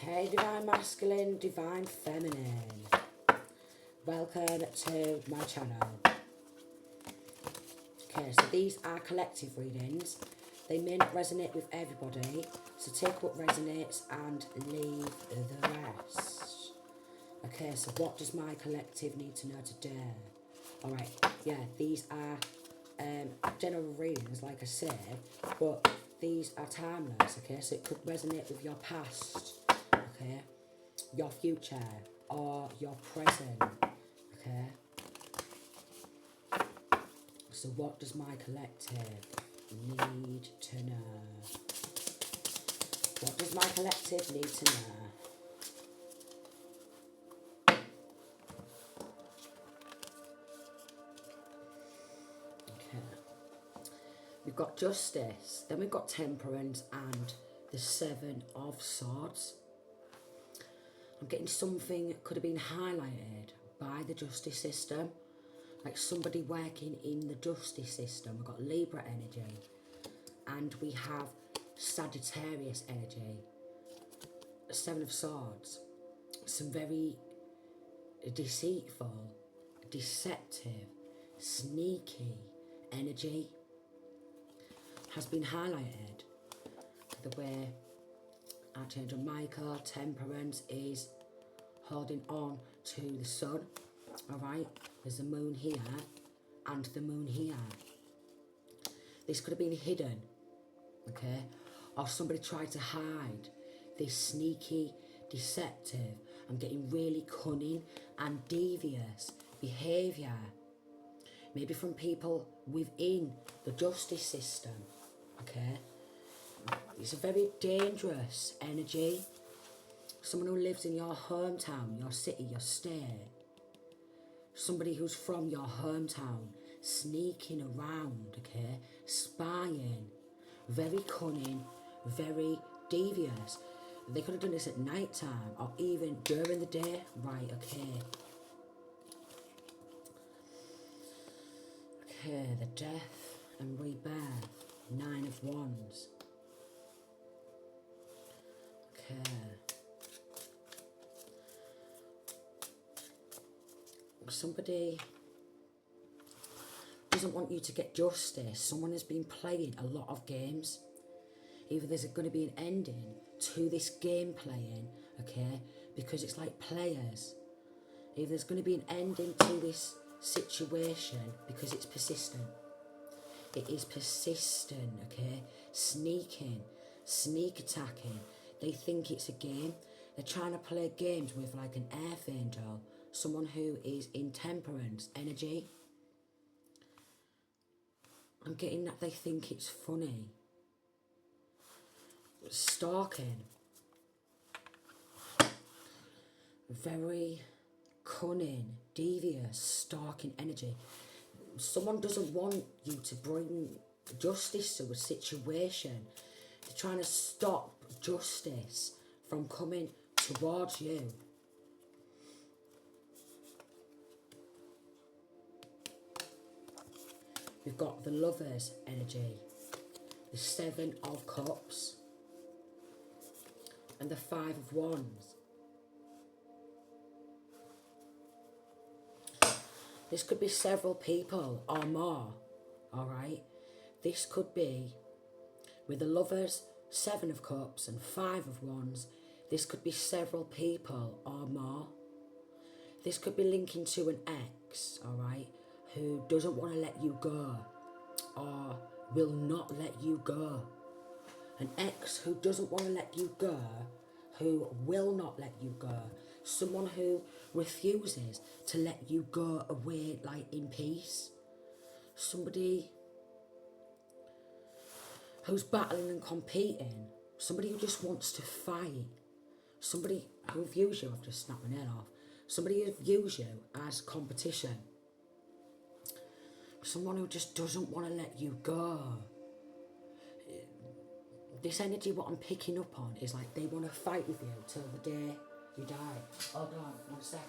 Hey Divine Masculine, Divine Feminine. Welcome to my channel. Okay, so these are collective readings. They may not resonate with everybody, so take what resonates and leave the rest. Okay, so what does my collective need to know today? Alright, yeah, these are general readings, like I said, but these are timeless, okay? So it could resonate with your past, okay? Your future, or your present, okay? So what does my collective need to know? What does my collective need to know? We've got Justice, then we've got Temperance and the Seven of Swords. I'm getting something could have been highlighted by the justice system, like somebody working in the justice system. We've got Libra energy and we have Sagittarius energy. Seven of Swords, some very deceitful, deceptive, sneaky energy has been highlighted. The way Archangel Michael, Temperance, is holding on to the sun. Alright, there's the moon here and the moon here. This could have been hidden, okay? Or somebody tried to hide this sneaky, deceptive, I'm getting really cunning and devious behaviour. Maybe from people within the justice system, okay? It's a very dangerous energy. Someone who lives in your hometown, your city, your state. Somebody who's from your hometown, sneaking around, okay? Spying. Very cunning, very devious. They could have done this at night time or even during the day. Right, okay. Okay, the death and rebirth. 9 of Wands. Okay. Somebody doesn't want you to get justice. Someone has been playing a lot of games. Either there's going to be an ending to this game playing, okay, because it's like players. Either there's going to be an ending to this situation because it's persistent. It is persistent, okay? Sneaking, sneak attacking. They think it's a game. They're trying to play games with like an earth angel, someone who is in Temperance energy. I'm getting that they think it's funny. Stalking. Very cunning, devious, stalking energy. Someone doesn't want you to bring justice to a situation. They're trying to stop justice from coming towards you. We've got the Lover's energy, the 7 of Cups, and the 5 of Wands. This could be several people or more, alright? This could be, with the Lovers, 7 of Cups and 5 of Wands, this could be several people or more. This could be linking to an ex, alright, who doesn't want to let you go or will not let you go. An ex who doesn't want to let you go, who will not let you go. Someone who refuses to let you go away like in peace. Somebody who's battling and competing. Somebody who just wants to fight. Somebody who views you, I've just snapped my nail off. Somebody who views you as competition. Someone who just doesn't want to let you go. This energy, what I'm picking up on, is like they want to fight with you till the day you die. Hold on, 1 second.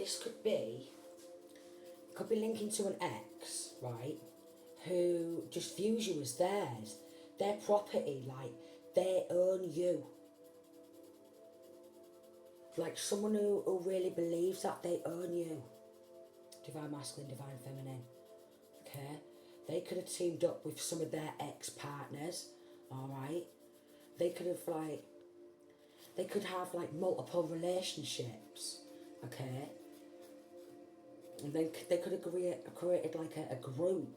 this could be linking to an ex, right, who just views you as theirs, their property, like they own you. Like someone who really believes that they own you. Divine masculine, divine feminine. Okay? They could have teamed up with some of their ex-partners, alright? They could have have multiple relationships, okay? And then they could have created like a group,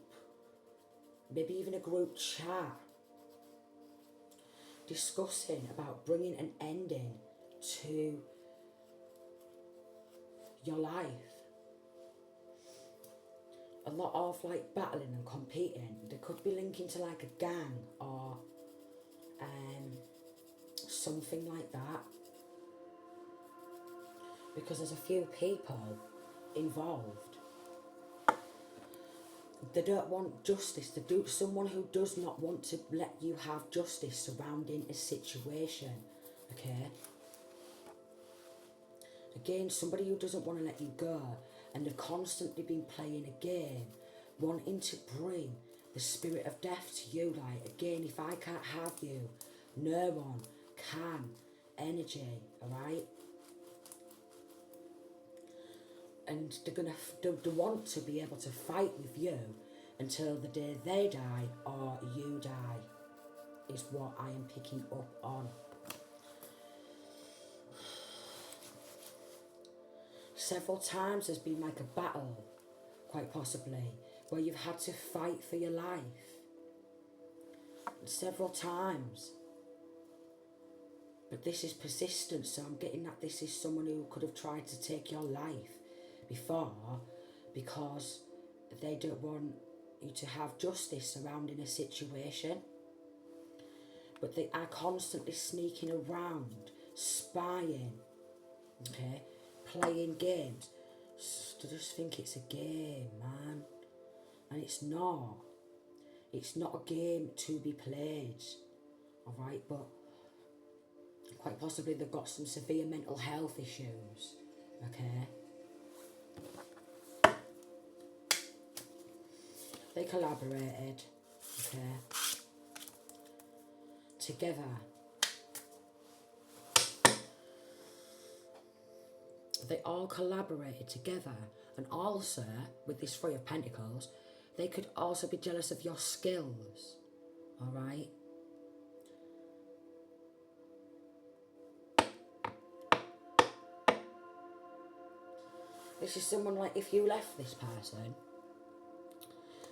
maybe even a group chat, discussing about bringing an ending to your life. A lot of battling and competing. They could be linking to a gang or something like that, because there's a few people involved. They don't want justice. Someone who does not want to let you have justice surrounding a situation, okay? Again, somebody who doesn't want to let you go, and they've constantly been playing a game, wanting to bring the spirit of death to you. Again, if I can't have you, no one can. Energy, alright? And they want to be able to fight with you until the day they die or you die, is what I am picking up on. Several times there's been a battle, quite possibly, where you've had to fight for your life. Several times. But this is persistent, so I'm getting that this is someone who could have tried to take your life before, because they don't want you to have justice surrounding a situation. But they are constantly sneaking around, spying, okay, playing games. They just think it's a game, man. And it's not. It's not a game to be played, alright? But quite possibly they've got some severe mental health issues, okay? They collaborated, okay, together. They all collaborated together, and also, with this Three of Pentacles, they could also be jealous of your skills, alright? This is someone if you left this person,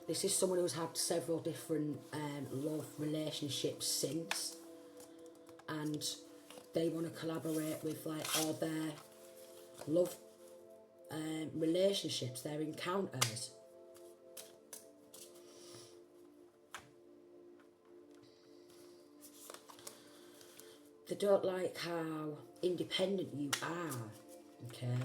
this is someone who's had several different love relationships since, and they want to collaborate with all their love relationships, their encounters. They don't like how independent you are, okay?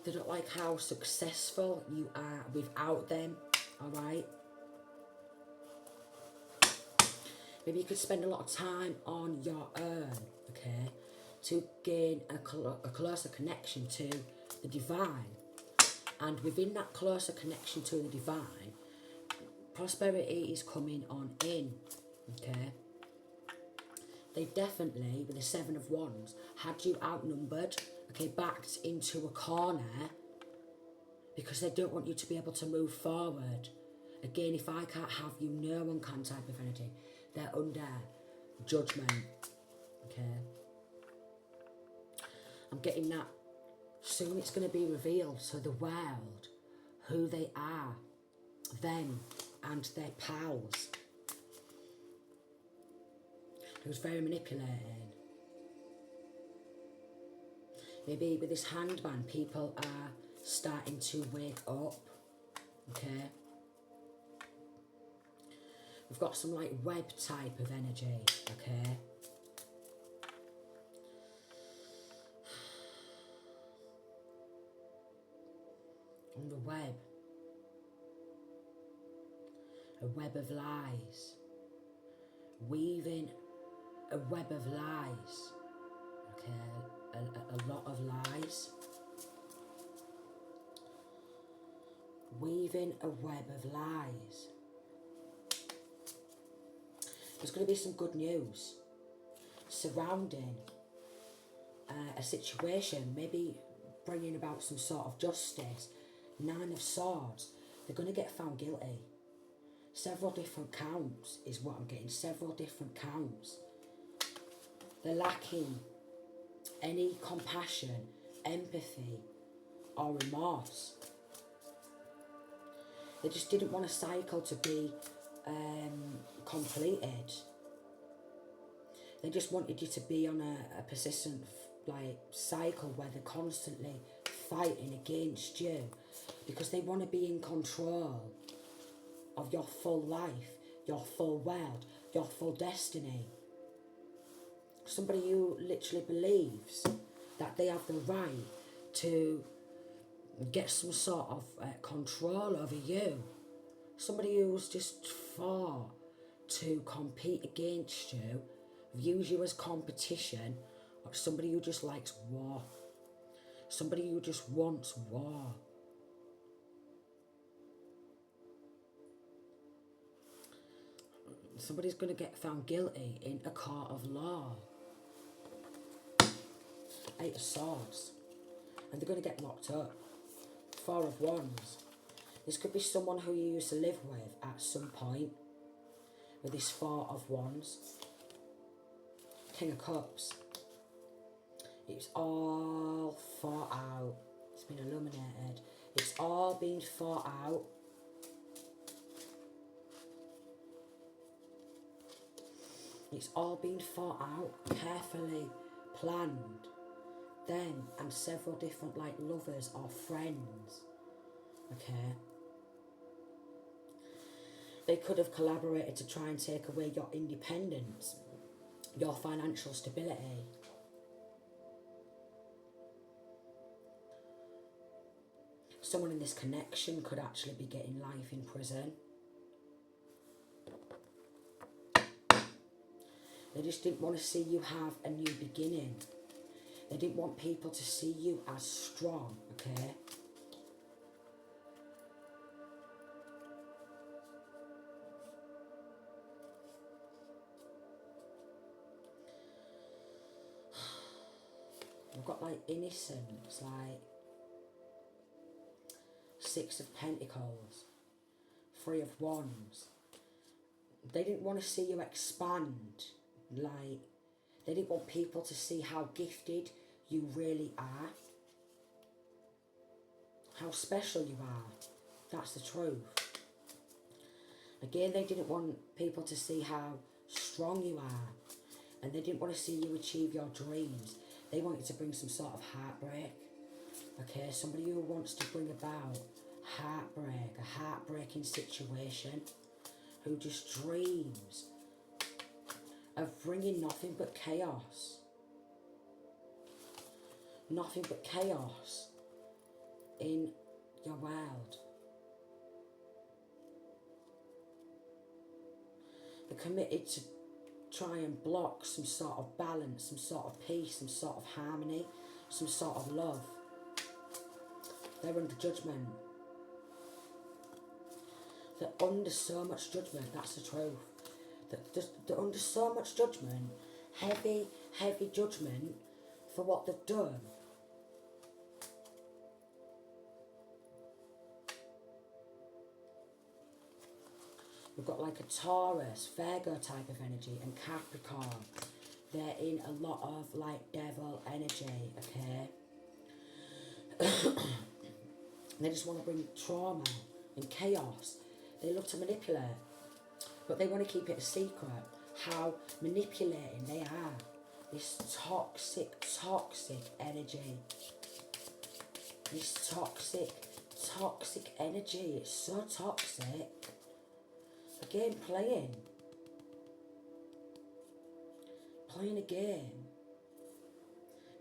They don't like how successful you are without them, alright? Maybe you could spend a lot of time on your own, okay, to gain a closer connection to the divine. And within that closer connection to the divine, prosperity is coming on in, okay? They definitely, with the Seven of Wands, had you outnumbered, okay, backed into a corner, because they don't want you to be able to move forward. Again, if I can't have you, no one can type of energy. They're under judgment, okay? I'm getting that soon it's going to be revealed to the world who they are, them and their pals. It was very manipulating. Maybe with this handband, people are starting to wake up, okay? We've got some web type of energy, okay? On the web. A web of lies. Weaving a web of lies, okay, a lot of lies. Weaving a web of lies. There's going to be some good news surrounding a situation, maybe bringing about some sort of justice. 9 of Swords, they're going to get found guilty. Several different counts is what I'm getting, several different counts. They're lacking any compassion, empathy or remorse. They just didn't want a cycle to be completed. They just wanted you to be on a persistent cycle where they're constantly fighting against you because they want to be in control of your full life, your full world, your full destiny. Somebody who literally believes that they have the right to get some sort of control over you. Somebody who's just fought to compete against you, views you as competition, or somebody who just likes war. Somebody who just wants war. Somebody's going to get found guilty in a court of law. 8 of Swords. And they're going to get locked up. 4 of Wands. This could be someone who you used to live with at some point. With this 4 of Wands. King of Cups. It's all fought out. It's been illuminated. It's all been fought out. It's all been fought out, carefully planned. Them and several different lovers or friends. Okay. They could have collaborated to try and take away your independence, your financial stability. Someone in this connection could actually be getting life in prison. They just didn't want to see you have a new beginning. They didn't want people to see you as strong, okay? We've got innocence, 6 of Pentacles, 3 of Wands. They didn't want to see you expand. They didn't want people to see how gifted you really are. How special you are. That's the truth. Again, they didn't want people to see how strong you are. And they didn't want to see you achieve your dreams. They wanted to bring some sort of heartbreak. Okay, somebody who wants to bring about heartbreak, a heartbreaking situation. Who just dreams of bringing nothing but chaos. Nothing but chaos in your world. They're committed to try and block some sort of balance, some sort of peace, some sort of harmony, some sort of love. They're under judgment. They're under so much judgment, that's the truth. They're under so much judgment, heavy, heavy judgment for what they've done. We've got a Taurus, Virgo type of energy, and Capricorn. They're in a lot of devil energy, okay? They just want to bring trauma and chaos. They love to manipulate, but they want to keep it a secret how manipulating they are. This toxic energy. This toxic energy. It's so toxic. Again, playing a game.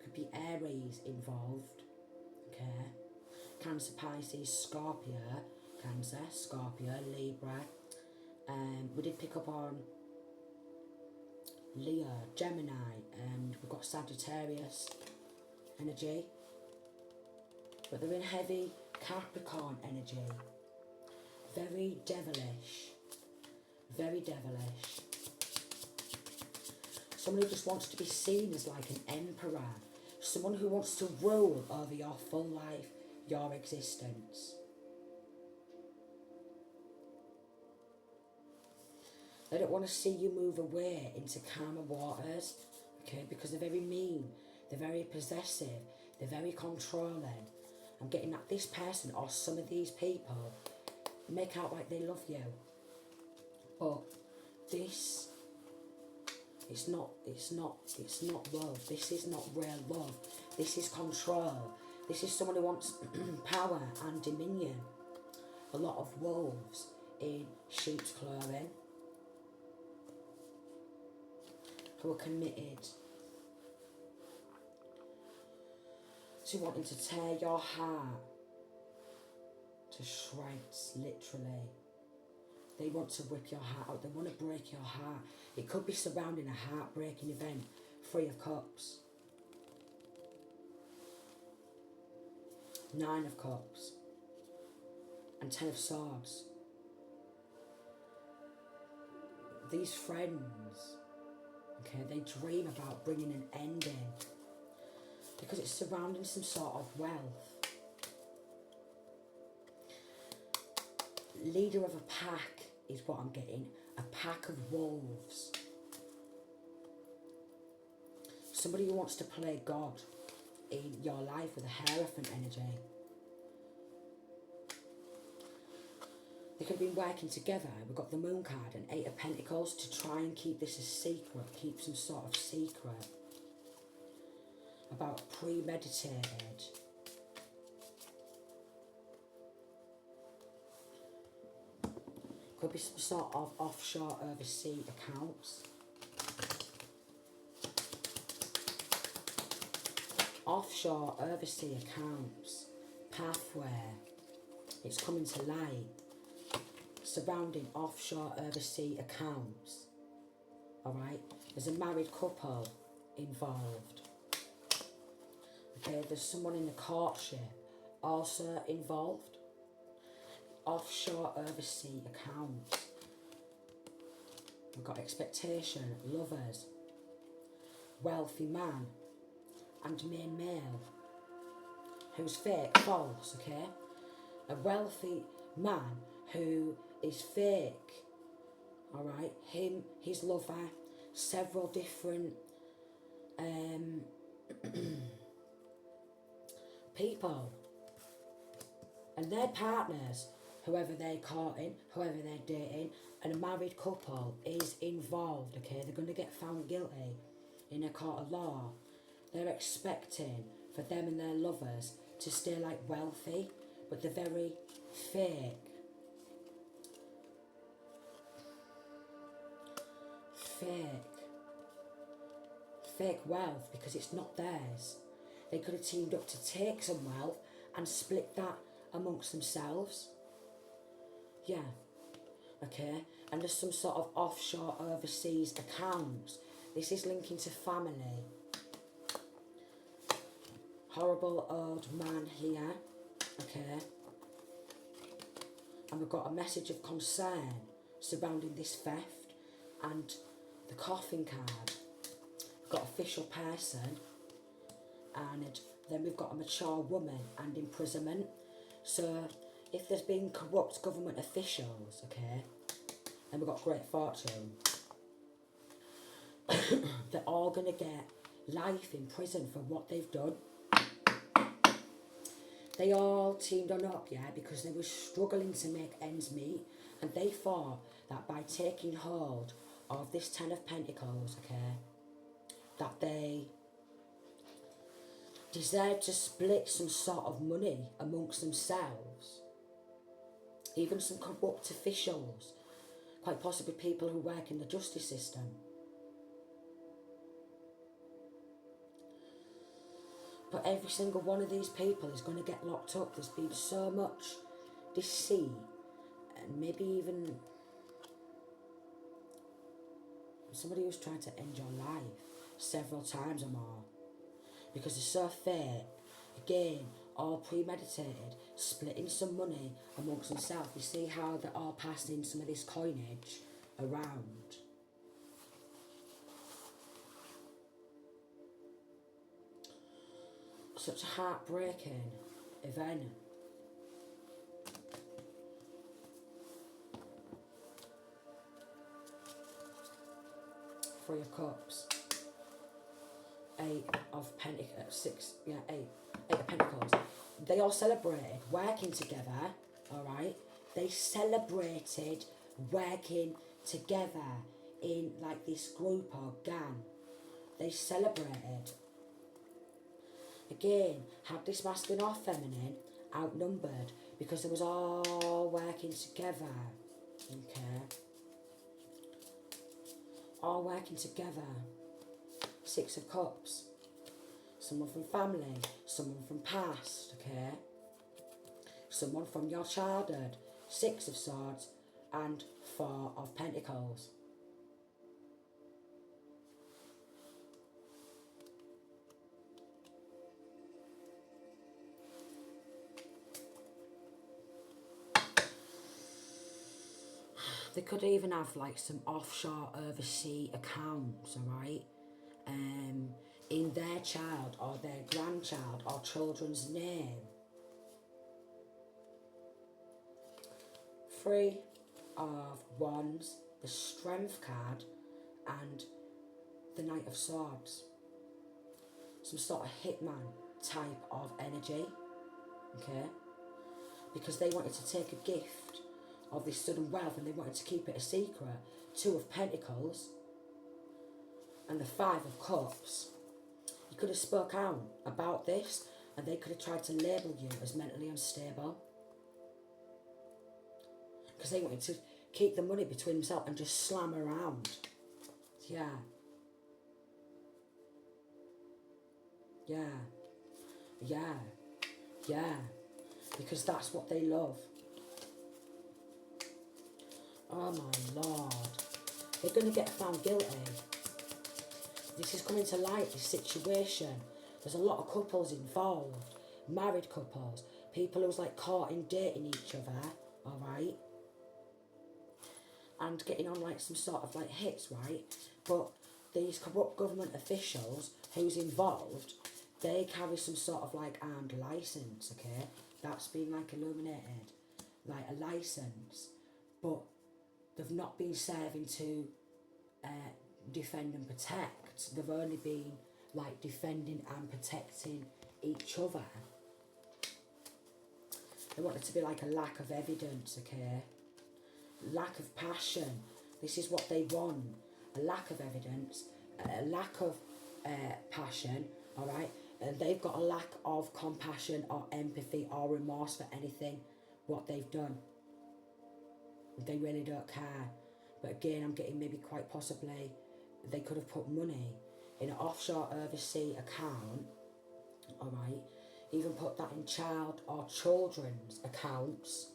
Could be Aries involved. Okay. Cancer, Pisces, Scorpio. Cancer, Scorpio, Libra. We did pick up on Leo, Gemini, and we've got Sagittarius energy. But they're in heavy Capricorn energy. Very devilish. Very devilish. Someone who just wants to be seen as like an emperor. Someone who wants to rule over your full life, your existence. They don't want to see you move away into calmer waters, okay, because they're very mean, they're very possessive, they're very controlling. I'm getting that this person or some of these people make out like they love you. But this, it's not love. This is not real love. This is control. This is someone who wants power and dominion. A lot of wolves in sheep's clothing who are committed to wanting to tear your heart to shreds, literally. They want to rip your heart out. They want to break your heart. It could be surrounding a heartbreaking event. 3 of Cups. 9 of Cups. And 10 of Swords. These friends, okay, they dream about bringing an ending because it's surrounding some sort of wealth. Leader of a pack is what I'm getting. A pack of wolves. Somebody who wants to play God in your life with a Hierophant energy. They could have been working together. We've got the Moon card and 8 of Pentacles to try and keep this a secret, keep some sort of secret about premeditated. Could be some sort of offshore overseas accounts. Offshore overseas accounts. Pathway. It's coming to light. Surrounding offshore overseas accounts. Alright? There's a married couple involved. Okay, there's someone in the courtship also involved. Offshore overseas accounts. We've got expectation, lovers, wealthy man, and main male. Who's fake, false, okay? A wealthy man who is fake, alright? Him, his lover, several different people. And their partners, whoever they're courting, whoever they're dating, and a married couple is involved, okay? They're going to get found guilty in a court of law. They're expecting for them and their lovers to stay like wealthy, but they're very fake. Fake wealth because it's not theirs. They could have teamed up to take some wealth and split that amongst themselves. Yeah, okay. And there's some sort of offshore overseas accounts. This is linking to family. Horrible old man here, okay. And we've got a message of concern surrounding this theft and the coffin card. We've got official person, and then we've got a mature woman and imprisonment. So if there's been corrupt government officials, okay, then we've got great fortune. They're all going to get life in prison for what they've done. They all teamed on up, yeah, because they were struggling to make ends meet, and they thought that by taking hold of this 10 of Pentacles, okay, that they deserved to split some sort of money amongst themselves. Even some corrupt officials, quite possibly people who work in the justice system. But every single one of these people is going to get locked up. There's been so much deceit and maybe even somebody who's trying to end your life several times or more. Because they're so fake. Again, all premeditated, splitting some money amongst themselves. You see how they're all passing some of this coinage around. Such a heartbreaking event. Three of Cups. Eight of Pentacles. Eight of Pentacles. They all celebrated working together, alright? They celebrated working together in like this group or gang. They celebrated. Again, had this masculine or feminine outnumbered because they was all working together. Okay. All working together. Six of Cups. Someone from family, someone from past, okay? Someone from your childhood. Six of Swords and Four of Pentacles. They could even have like some offshore overseas accounts, alright? In their child or their grandchild or children's name. Three of Wands, the Strength card, and the Knight of Swords. Some sort of hitman type of energy, okay? Because they wanted to take a gift of this sudden wealth and they wanted to keep it a secret. Two of Pentacles and the Five of Cups. You could have spoke out about this and they could have tried to label you as mentally unstable. Because they wanted to keep the money between themselves and just slam around. Yeah. Yeah. Yeah. Yeah. Because that's what they love. Oh my Lord. They're going to get found guilty. This is coming to light, this situation. There's a lot of couples involved. Married couples. People who's like caught in dating each other. Alright. And getting on like some sort of like hits, right? But these corrupt government officials who's involved, they carry some sort of like armed license, okay? That's been like illuminated. Like a license. But they've not been serving to defend and protect. They've only been like defending and protecting each other. They want it to be like a lack of evidence, okay? Lack of passion. This is what they want. A lack of evidence, a lack of passion, alright? And they've got a lack of compassion or empathy or remorse for anything what they've done. They really don't care. But again, I'm getting maybe quite possibly they could have put money in an offshore overseas account, alright? Even put that in child or children's accounts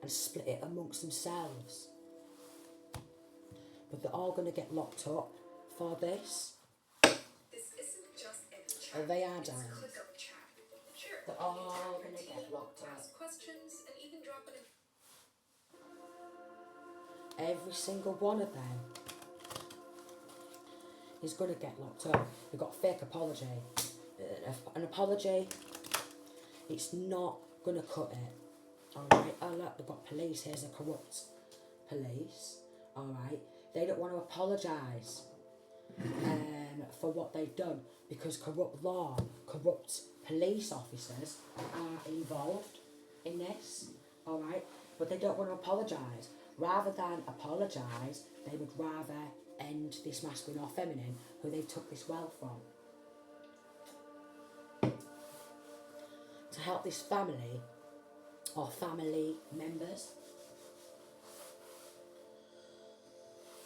and split it amongst themselves. But they're all going to get locked up for this. This isn't just any chat. Oh, they are, It's darling. click up chat. Sure. They're all going to get locked up. Ask questions and even drop in Every single one of them is going to get locked up. They've got fake apology. An apology, it's not going to cut it. Alright, oh look, they've got police. Here's a corrupt police. Alright, they don't want to apologise for what they've done because corrupt law, corrupt police officers are involved in this. Alright, but they don't want to apologise. Rather than apologise, they would rather end this masculine or feminine who they've took this wealth from. To help this family or family members.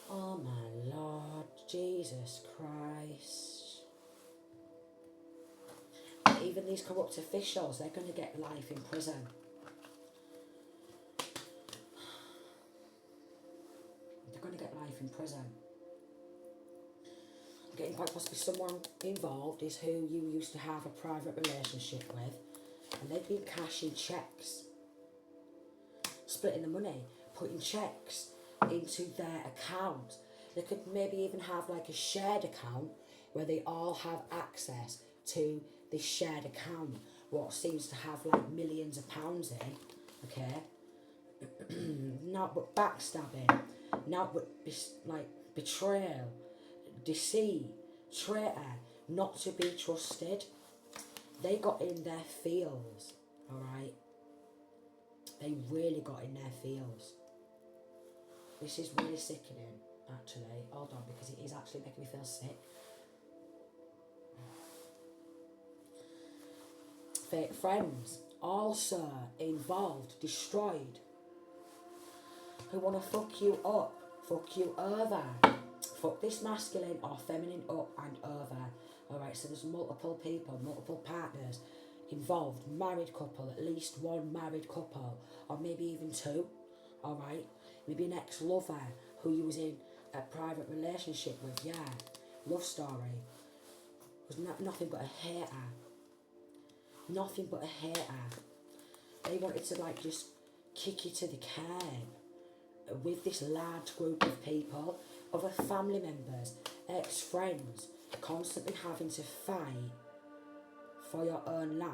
Oh my Lord, Jesus Christ. Even these corrupt officials, they're going to get life in prison. They're going to get life in prison. getting quite possibly someone involved is who you used to have a private relationship with, and they've been cashing checks, splitting the money, putting checks into their account. They could maybe even have like a shared account where they all have access to this shared account, what seems to have like millions of pounds in, okay? Not but backstabbing, not but like betrayal, deceit, traitor, not to be trusted. They got in their feels, alright? They really got in their feels. This is really sickening, actually. Hold on, because it is actually making me feel sick. Fake friends, also involved, destroyed. Who want to fuck you up, fuck you over. Fuck this masculine or feminine up and over. Alright, so there's multiple people, multiple partners involved. Married couple, at least one married couple, or maybe even two. Alright, maybe an ex-lover who you was in a private relationship with, yeah. Love story. Was nothing but a hater. Nothing but a hater. They wanted to like just kick you to the curb with this large group of people, other family members, ex-friends, constantly having to fight for your own life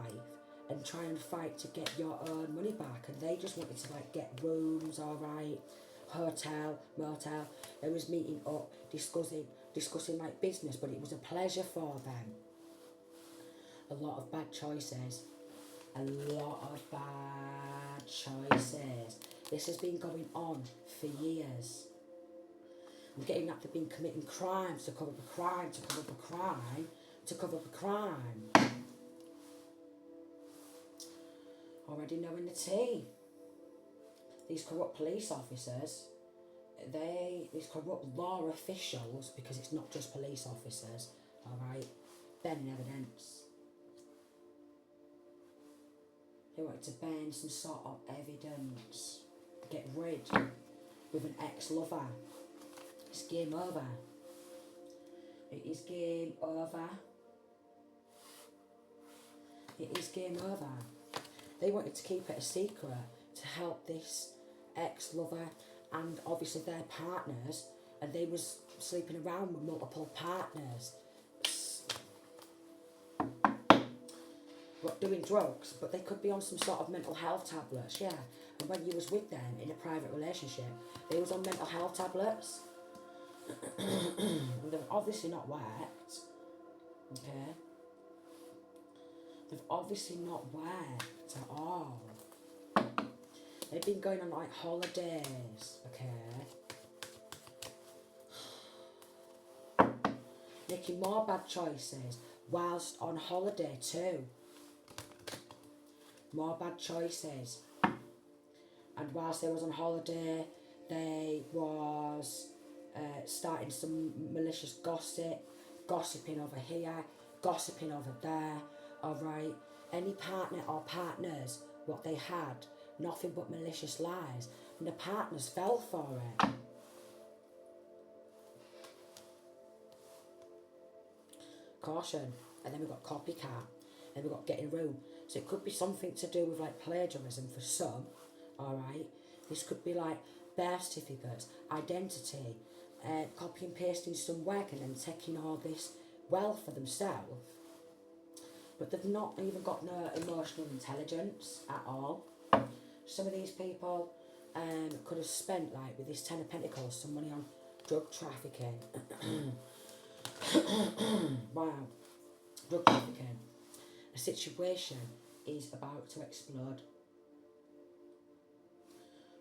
and try and fight to get your own money back, and they just wanted to like get rooms, alright, hotel, motel. They was meeting up, discussing like business, but it was a pleasure for them. A lot of bad choices. A lot of bad choices. This has been going on for years. I'm getting that they've been committing crimes to cover up a crime, to cover up a crime, to cover up a crime. Already knowing the tea. These corrupt police officers, these corrupt law officials, because it's not just police officers, alright, burning evidence. They wanted to burn some sort of evidence. Get rid with an ex-lover. It's game over. It is game over. It is game over. They wanted to keep it a secret to help this ex-lover and obviously their partners, and they was sleeping around with multiple partners. Doing drugs, but they could be on some sort of mental health tablets, yeah. And when you was with them in a private relationship, they was on mental health tablets. They've obviously not worked, okay? They've obviously not worked at all. They've been going on like holidays, okay? Making more bad choices whilst on holiday too. More bad choices. And whilst they was on holiday, they was starting some malicious gossip, gossiping over here, gossiping over there, alright? Any partner or partners, what they had, nothing but malicious lies, and the partners fell for it. Caution. And then we've got copycat, and we've got getting room. So it could be something to do with like plagiarism for some, alright? This could be like birth certificates, identity, copy and pasting some work and then taking all this wealth for themselves. But they've not even got no emotional intelligence at all. Some of these people could have spent, like with this 10 of Pentacles, some money on drug trafficking. Wow. Drug trafficking. A situation is about to explode.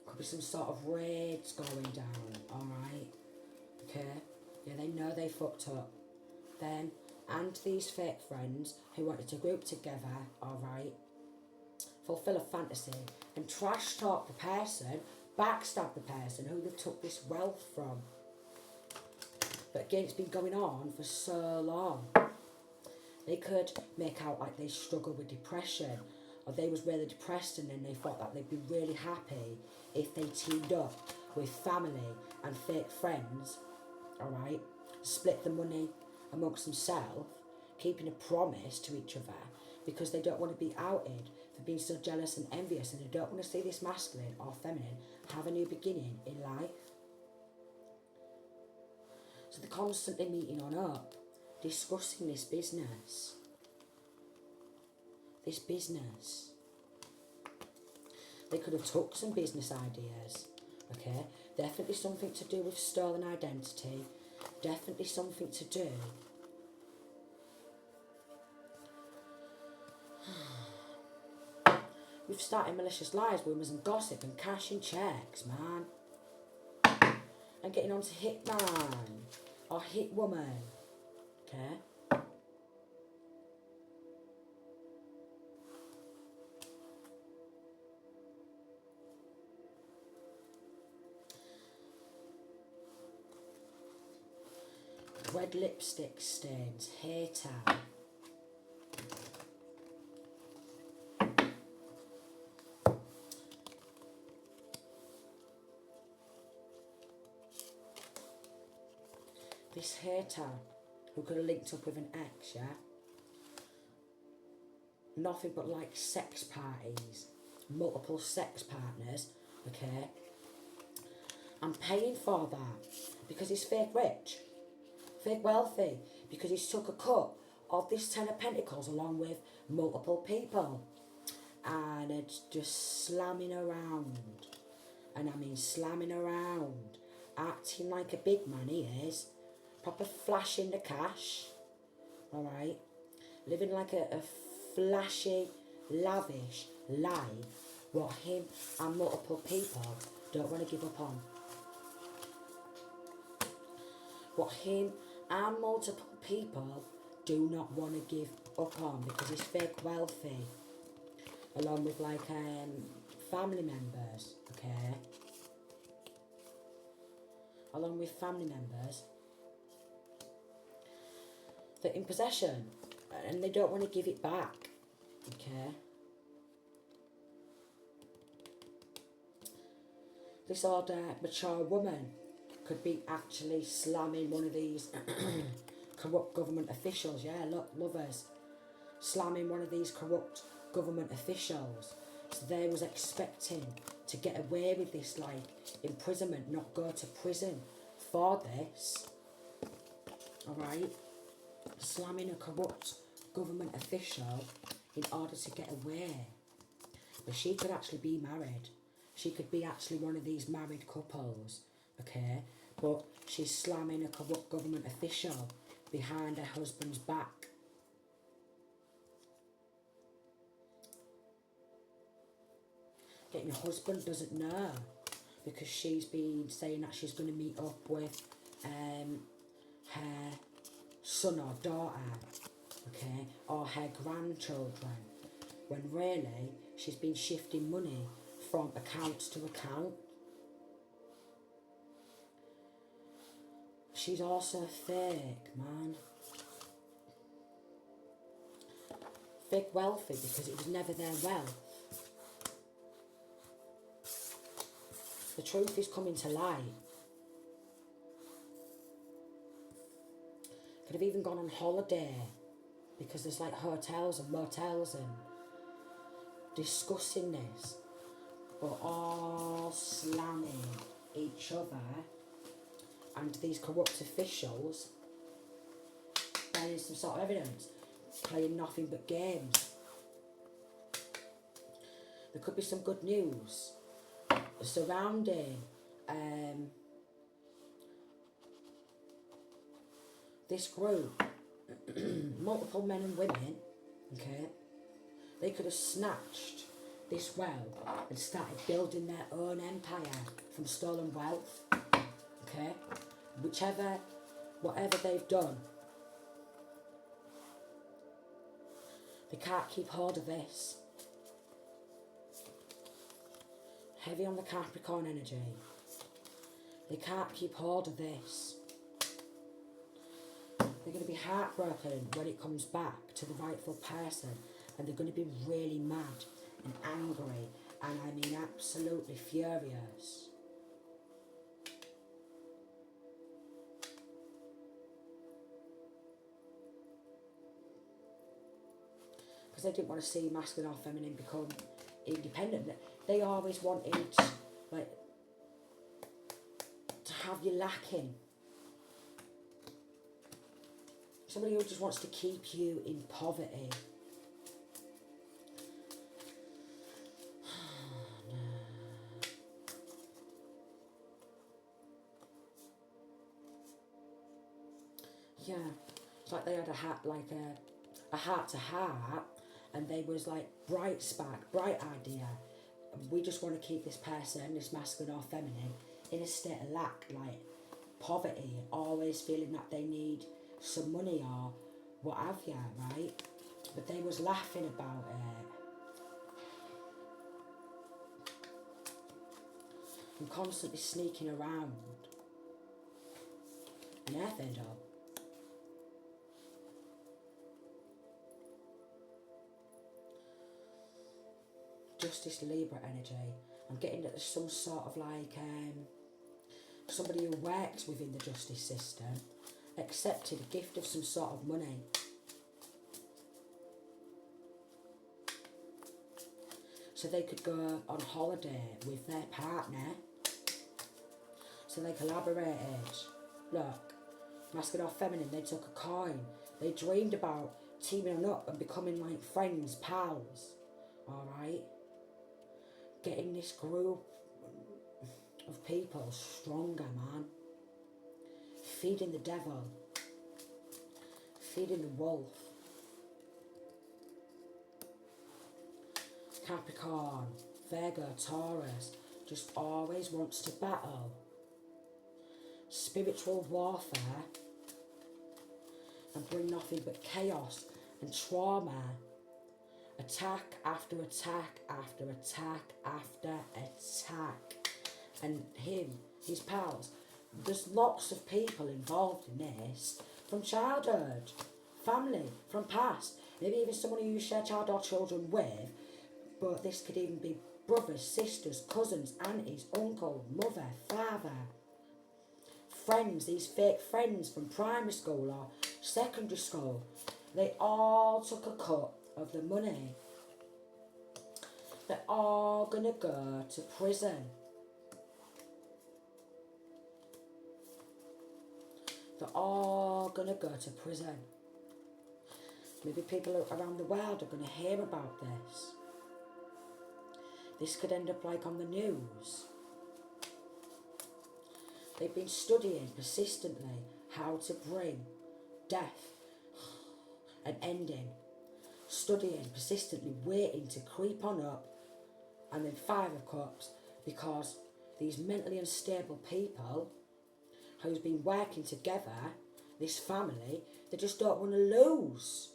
Could be some sort of raids going down, alright? Okay? Yeah, they know they fucked up. Them and these fake friends who wanted to group together, alright? Fulfill a fantasy and trash talk the person, backstab the person who they took this wealth from. But again, it's been going on for so long. They could make out like they struggle with depression, or they was really depressed and then they thought that they'd be really happy if they teamed up with family and fake friends, alright? Split the money amongst themselves, keeping a promise to each other because they don't want to be outed for being so jealous and envious, and they don't want to see this masculine or feminine have a new beginning in life. So they're constantly meeting on up, discussing this business. They could have took some business ideas, okay? Definitely something to do with stolen identity. Definitely something to do with starting malicious lies, rumours and gossip and cashing checks, man. And getting on to hitman or hit woman, okay? Red lipstick stains, hater. This hater who could have linked up with an ex, yeah? Nothing but like sex parties, multiple sex partners, okay? I'm paying for that because he's fake rich, fake wealthy, because he's took a cut of this Ten of Pentacles along with multiple people, and it's just slamming around, and I mean slamming around, acting like a big man he is, proper flashing the cash, alright, living like a flashy, lavish life, what him and multiple people don't want to give up on. What him and multiple people do not want to give up on because he's fake wealthy, along with like family members, okay? Along with family members that are in possession and they don't want to give it back, okay? This older, mature woman could be actually slamming one of these corrupt government officials, yeah, look, lovers, slamming one of these corrupt government officials. So they was expecting to get away with this, like, imprisonment, not go to prison for this, alright? Slamming a corrupt government official in order to get away. But she could actually be married. She could be actually one of these married couples, okay? But she's slamming a corrupt government official behind her husband's back. Getting her husband doesn't know because she's been saying that she's going to meet up with her son or daughter, okay, or her grandchildren, when really she's been shifting money from account to account. She's also fake, man. Fake wealthy because it was never their wealth. The truth is coming to light. Could have even gone on holiday because there's like hotels and motels and discussing this, but all slamming each other, and these corrupt officials bearing some sort of evidence, playing nothing but games. There could be some good news surrounding this group. Multiple men and women, okay, they could have snatched this wealth and started building their own empire from stolen wealth, okay, whatever they've done, they can't keep hold of this. Heavy on the Capricorn energy. They can't keep hold of this. They're going to be heartbroken when it comes back to the rightful person, and they're going to be really mad and angry, and I mean absolutely furious. because they didn't want to see masculine or feminine become independent. They always wanted, like, to have you lacking. Somebody who just wants to keep you in poverty. Yeah, it's like they had a heart to heart, and they was like bright spark, bright idea. We just want to keep this person, this masculine or feminine, in a state of lack, like poverty, always feeling that they need some money or what have you, right? But they was laughing about it. And constantly sneaking around. And they're fed up. Justice Libra energy. I'm getting that there's some sort of like somebody who works within the justice system accepted a gift of some sort of money. So they could go on holiday with their partner. So they collaborated. Look, masculine or feminine, they took a coin. They dreamed about teaming up and becoming like friends, pals. Alright? Getting this group of people stronger, man. Feeding the devil. Feeding the wolf. Capricorn, Virgo, Taurus just always wants to battle. Spiritual warfare and bring nothing but chaos and trauma. Attack after attack after attack after attack. And his pals, there's lots of people involved in this from childhood, family, from past, maybe even someone who you share child or children with, but this could even be brothers, sisters, cousins, aunties, uncle, mother, father, friends, these fake friends from primary school or secondary school. They all took a cut of the money. They're all gonna go to prison. They're all gonna go to prison. Maybe people around the world are gonna hear about this. This could end up like on the news. They've been studying persistently how to bring death and ending. Studying persistently, waiting to creep on up, and then Five of Cups, because these mentally unstable people who's been working together, this family, they just don't want to lose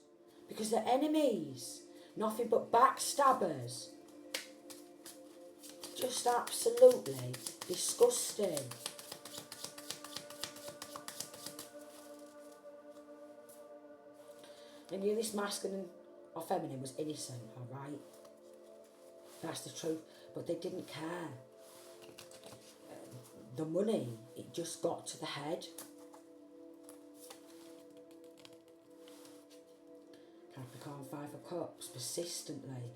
because they're enemies, nothing but backstabbers. Just absolutely disgusting. And you, this masculine or feminine was innocent, alright? That's the truth. But they didn't care. The money, it just got to the head. Capricorn, Five of Cups, persistently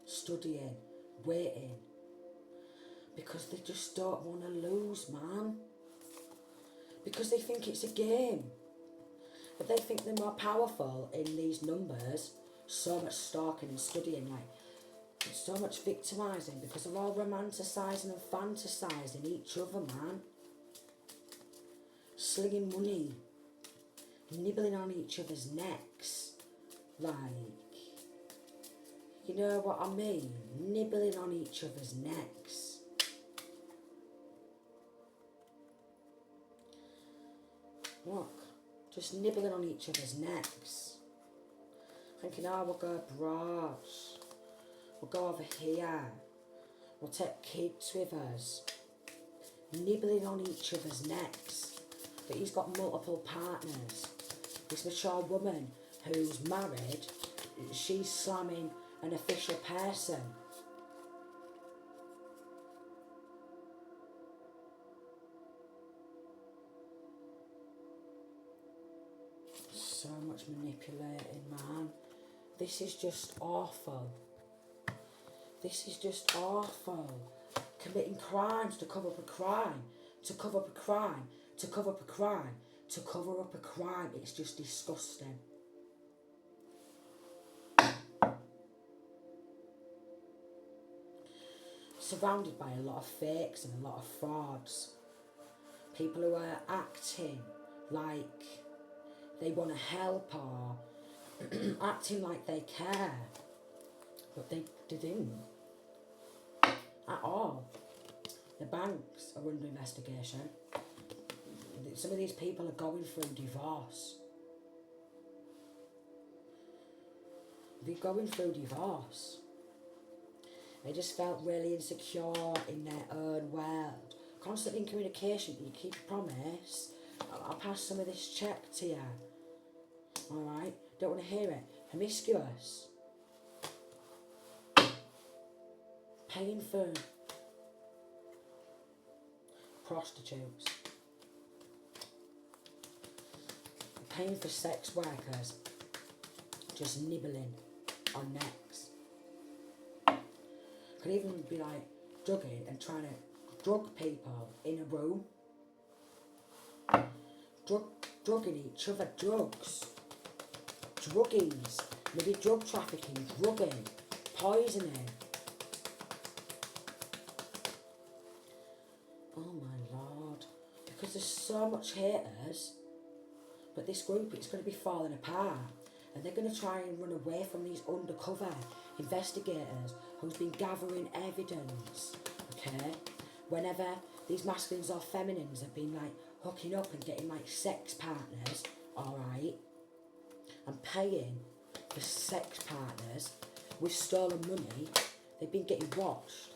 studying, waiting. Because they just don't want to lose, man. Because they think it's a game. But they think they're more powerful in these numbers. So much stalking and studying, like, so much victimising, because they're all romanticising and fantasising each other, man. Slinging money. Nibbling on each other's necks. Like, you know what I mean? Nibbling on each other's necks. Look, just nibbling on each other's necks. Thinking, oh, we'll go abroad. We'll go over here. We'll take kids with us. Nibbling on each other's necks. But he's got multiple partners. This mature woman who's married, she's slamming an official person. So much manipulating, man. This is just awful. This is just awful. Committing crimes to cover up a crime, to cover up a crime, to cover up a crime, to cover up a crime. It's just disgusting. Surrounded by a lot of fakes and a lot of frauds. People who are acting like they want to help or acting like they care, but they didn't at all. The banks are under investigation. Some of these people are going through divorce. They're going through divorce. They just felt really insecure in their own world. Constantly in communication, you keep a promise. I'll pass some of this check to you. Alright? Don't want to hear it. Promiscuous. Paying for prostitutes. Paying for sex workers. Just nibbling on necks. Could even be like drugging and trying to drug people in a room. Drugging each other, drugs. Druggies. Maybe drug trafficking, drugging, poisoning. Oh my Lord. Because there's so much haters. But this group, it's going to be falling apart. And they're going to try and run away from these undercover investigators who's been gathering evidence. Okay? Whenever these masculines or feminines have been like hooking up and getting like sex partners, alright? And paying for sex partners with stolen money, they've been getting watched.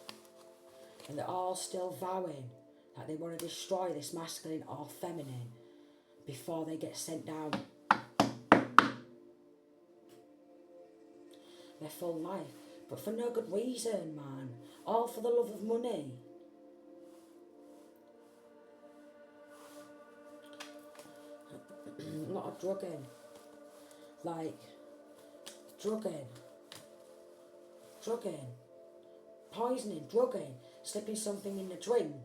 And they're all still vowing that they want to destroy this masculine or feminine before they get sent down their full life. But for no good reason, man. All for the love of money. A lot of drugging. Like, drugging. Poisoning, drugging. Slipping something in the drink.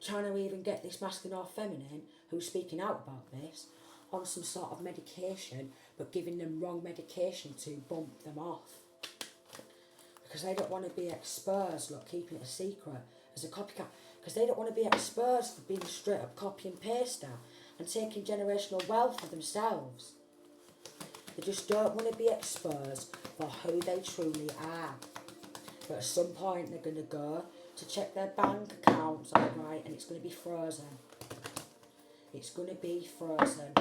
Trying to even get this masculine or feminine who's speaking out about this on some sort of medication, but giving them wrong medication to bump them off. Because they don't want to be exposed, look, keeping it a secret as a copycat. Because they don't want to be exposed for being a straight up copy and paster and taking generational wealth for themselves. They just don't want to be exposed for who they truly are. But at some point they're going to go to check their bank accounts, alright, and it's going to be frozen. It's going to be frozen.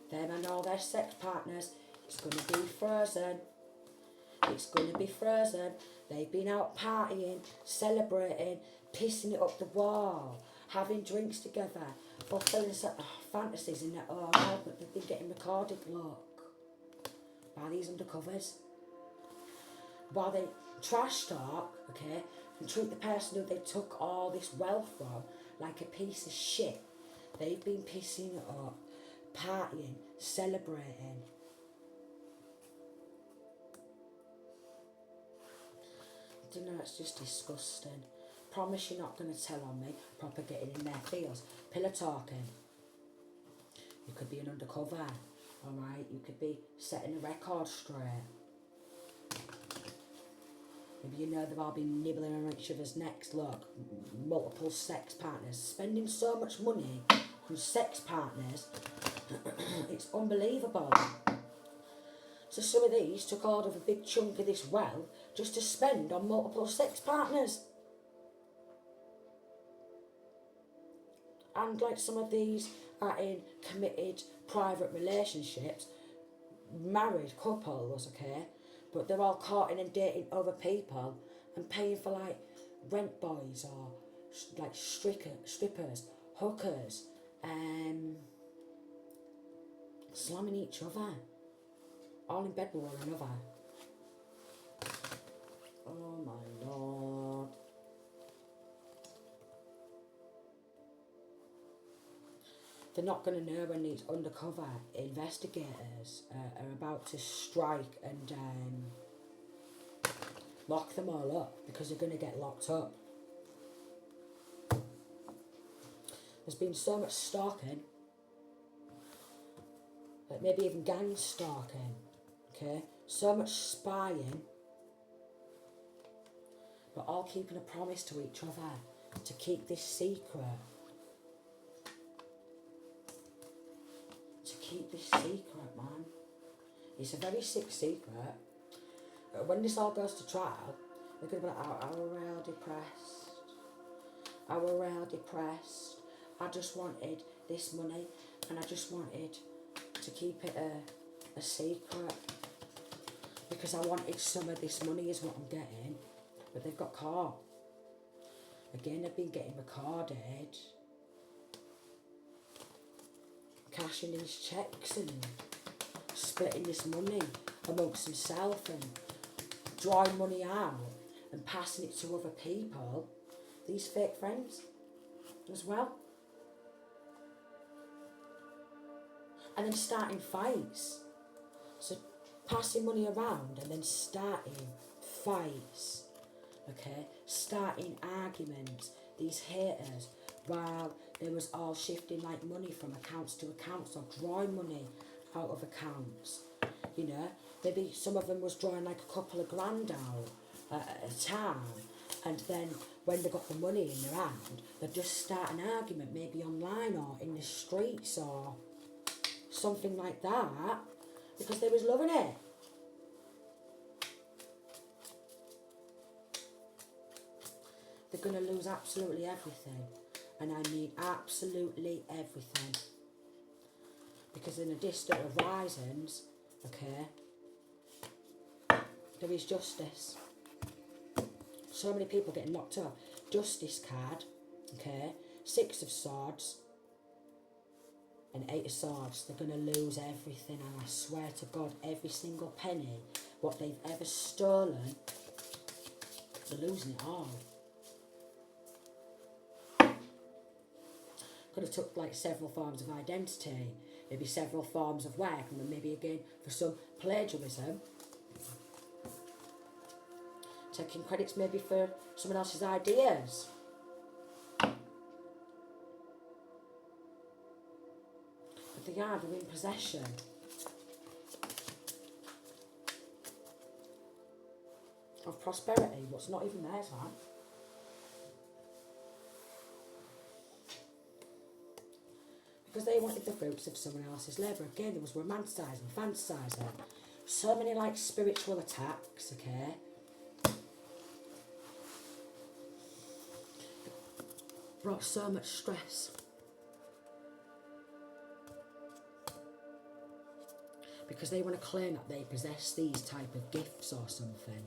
Them and all their sex partners, it's going to be frozen. It's going to be frozen. They've been out partying, celebrating, pissing it up the wall, having drinks together, fulfilling fantasies in their own head, but they've been getting recorded, look, by these undercovers. While they trash talk, okay, and treat the person who they took all this wealth from like a piece of shit. They've been pissing it up, partying, celebrating. I don't know, it's just disgusting. Promise you're not going to tell on me, proper getting in their feels. Pillow talking. You could be an undercover, alright? You could be setting a record straight. Maybe you know they've all been nibbling on each other's necks, look. Multiple sex partners. Spending so much money on sex partners, it's unbelievable. So some of these took hold of a big chunk of this wealth just to spend on multiple sex partners. And like some of these are in committed private relationships, married couples, okay? But they're all courting and dating other people and paying for like rent boys or like strippers, hookers, slamming each other, all in bed with one another. Oh my Lord. They're not going to know when these undercover investigators are about to strike and lock them all up, because they're going to get locked up. There's been so much stalking, maybe even gang stalking, okay? So much spying, but all keeping a promise to each other to keep this secret. To keep this secret, man. It's a very sick secret. When this all goes to trial, they're going to be like, oh, we're real depressed. I were real depressed. I just wanted this money, and I just wanted to keep it a secret, because I wanted some of this money is what I'm getting. But they've got caught. Again, they've been getting recorded, cashing these checks and splitting this money amongst themselves and drawing money out and passing it to other people, these fake friends as well. And then starting fights. So passing money around and then starting fights. Okay, starting arguments, these haters, while they was all shifting like money from accounts to accounts, or drawing money out of accounts. You know, maybe some of them was drawing like a couple of grand out at a time, and then when they got the money in their hand, they'd just start an argument, maybe online or in the streets or something like that, because they was loving it. They're going to lose absolutely everything. And I mean absolutely everything. Because in the distant horizons, okay, there is justice. So many people getting locked up. Justice card, okay, 6 of swords and 8 of swords. They're going to lose everything, and I swear to God, every single penny, what they've ever stolen, they're losing it all. Could have took like several forms of identity, maybe several forms of work, and then maybe again for some plagiarism, taking credits maybe for someone else's ideas. But they are, they're in possession. Of prosperity, what's not even theirs, man. Because they wanted the fruits of someone else's labour. Again, there was romanticising, fantasising. So many like spiritual attacks, okay? Brought so much stress. Because they want to claim that they possess these type of gifts or something.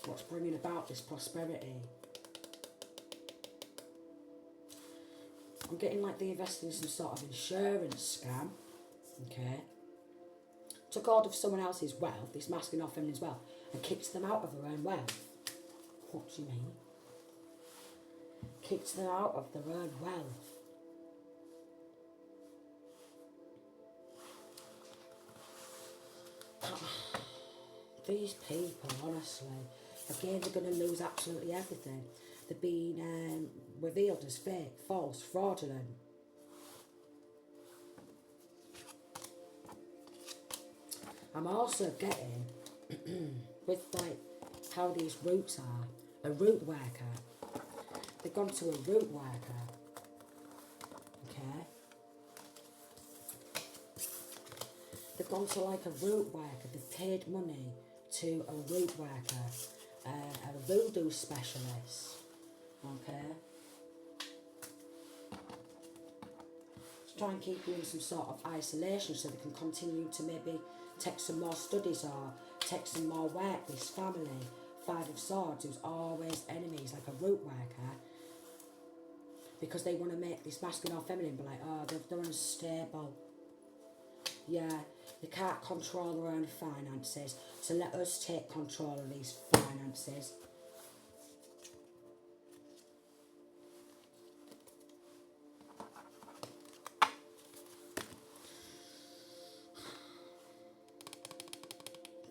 What's bringing about this prosperity? I'm getting like they invested in some sort of insurance scam, okay? Took hold of someone else's wealth, this masculine or feminine's wealth, and kicked them out of their own wealth. What do you mean? Kicked them out of their own wealth. These people, honestly, again, they're going to lose absolutely everything. They're being revealed as fake, false, fraudulent. I'm also getting, with like how these roots are, a root worker. They've gone to a root worker, okay? They've gone to like a root worker. They've paid money to a root worker, a voodoo specialist, okay? To try and keep you in some sort of isolation so they can continue to maybe take some more studies or take some more work. This family, 5 of Swords, who's always enemies, like a root worker, because they want to make this masculine or feminine be like, oh, they're unstable. Yeah, they can't control their own finances, so let us take control of these finances.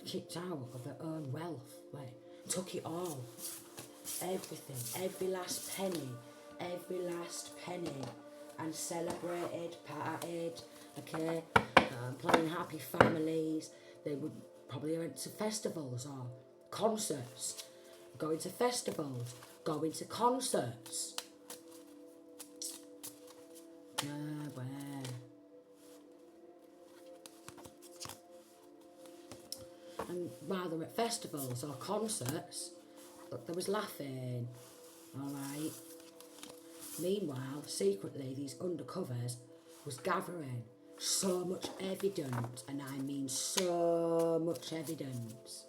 kicked out of their own wealth, like, took it all. Everything, every last penny, and celebrated, partied, okay, playing happy families. They would probably went to festivals or concerts, going to festivals, going to concerts. Where? And while they were at festivals or concerts, there was laughing, alright. Meanwhile, secretly, these undercovers was gathering so much evidence, and I mean so much evidence.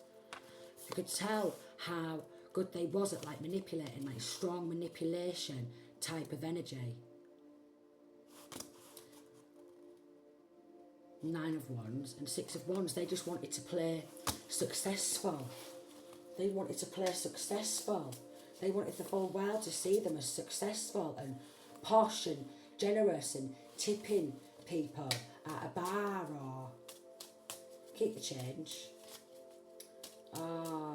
You could tell how good they was at like manipulating, like strong manipulation type of energy. 9 of Wands and 6 of Wands, they just wanted to play successful. They wanted to play successful. They wanted the whole world to see them as successful and posh and generous and tipping people at a bar or keep the change. Oh,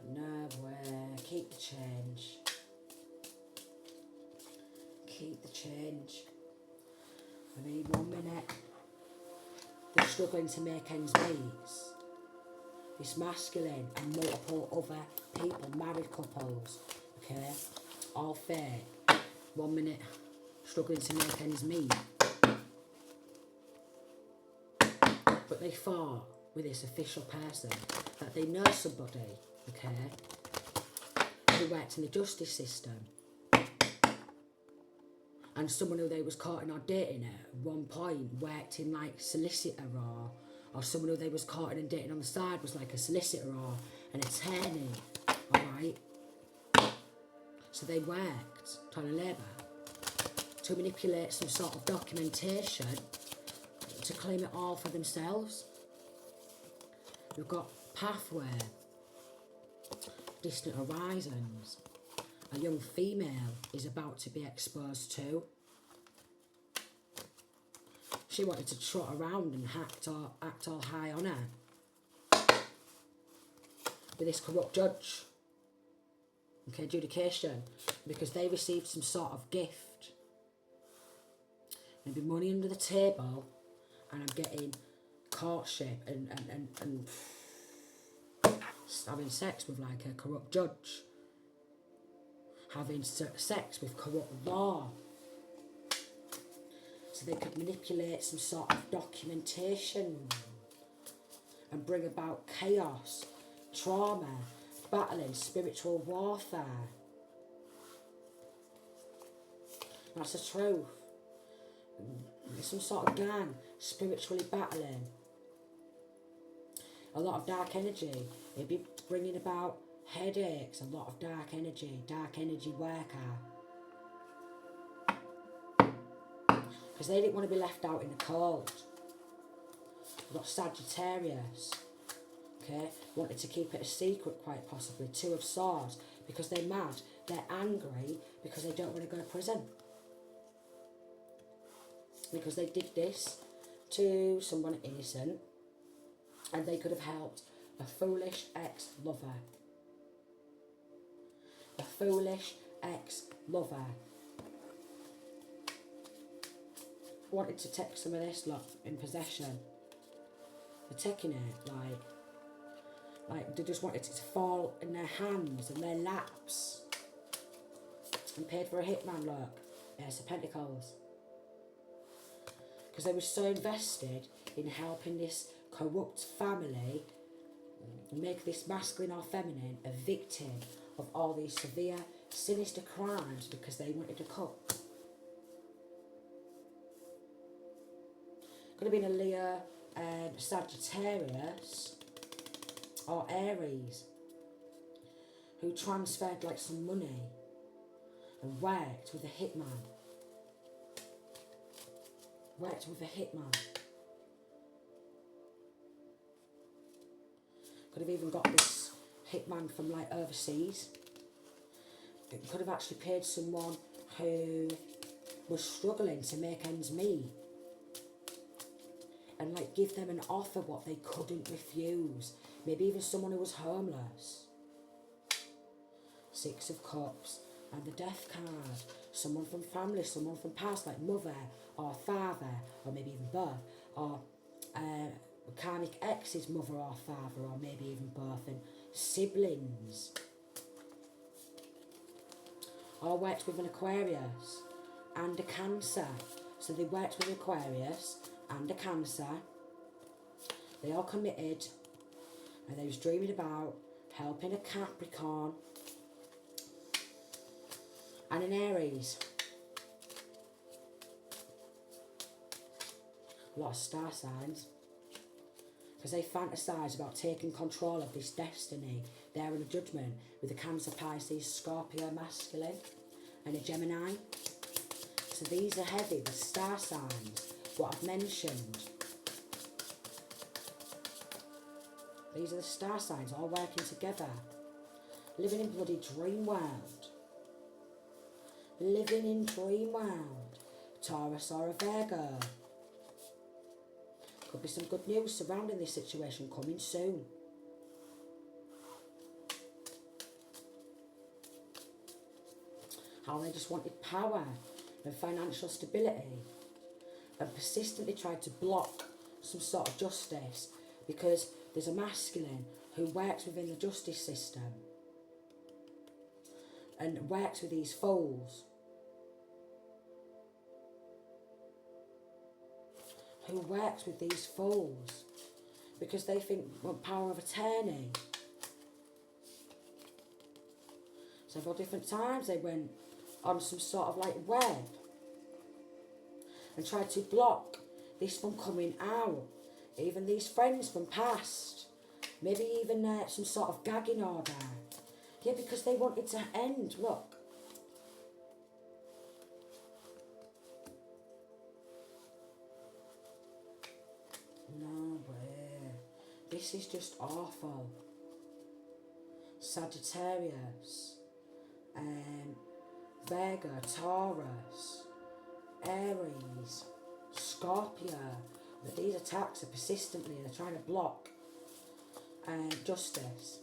no way. Keep the change. Keep the change. I need 1 minute. They're struggling to make ends meet. This masculine and multiple other people, married couples, okay, all fake. 1 minute, struggling to make ends meet. But they thought with this official person that they know somebody, okay, who worked in the justice system. And someone who they was caught in or dating at one point worked in like solicitor or someone who they was caught in and dating on the side was like a solicitor or an attorney, alright? So they worked, trying to labour, to manipulate some sort of documentation to claim it all for themselves. We've got pathway, distant horizons. A young female is about to be exposed to. She wanted to trot around and act all high on her with this corrupt judge. Okay, adjudication, because they received some sort of gift. Maybe money under the table, and I'm getting courtship and having sex with like a corrupt judge. Having sex with corrupt law. So they could manipulate some sort of documentation and bring about chaos, trauma, battling, spiritual warfare. That's the truth. Some sort of gang, spiritually battling. A lot of dark energy. It'd be bringing about headaches, a lot of dark energy worker. Because they didn't want to be left out in the cold. We've got Sagittarius, okay, wanted to keep it a secret quite possibly. 2 of Swords, because they're mad, they're angry, because they don't want to go to prison. Because they did this to someone innocent, and they could have helped a foolish ex-lover. A foolish ex-lover. Wanted to take some of this lot in possession. They're taking it like they just wanted it to fall in their hands and their laps. And paid for a hitman, look. Ace of Pentacles. Because they were so invested in helping this corrupt family make this masculine or feminine a victim of all these severe, sinister crimes because they wanted a cut. Could have been a Leo, Sagittarius or Aries who transferred like some money and worked with a hitman. Could have even got this hitman from like overseas. It could have actually paid someone who was struggling to make ends meet. and like give them an offer what they couldn't refuse. Maybe even someone who was homeless. Six of Cups and the Death card. Someone from family, someone from past, like mother or father, or maybe even both, or karmic ex's mother or father, or maybe even both, and siblings. Or worked with an Aquarius and a Cancer. So they worked with Aquarius and a Cancer. They all committed, and they was dreaming about helping a Capricorn and an Aries. A lot of star signs. Because they fantasise about taking control of this destiny. They're in a judgment with a Cancer, Pisces, Scorpio, masculine, and a Gemini. So these are heavy, the star signs, what I've mentioned. These are the star signs all working together. Living in bloody dream world. Living in dream world. Taurus or a Virgo. Could be some good news surrounding this situation coming soon. How they just wanted power and financial stability and persistently tried to block some sort of justice because there's a masculine who works within the justice system and works with these fools who works with these fools because they think want power of attorney. Several different times they went on some sort of like web and tried to block this from coming out. Even these friends from past, maybe even some sort of gagging order. Yeah, because they wanted to end. Look. No way. This is just awful. Sagittarius, Virgo, Taurus, Aries, Scorpio. But these attacks are persistently, they're trying to block justice.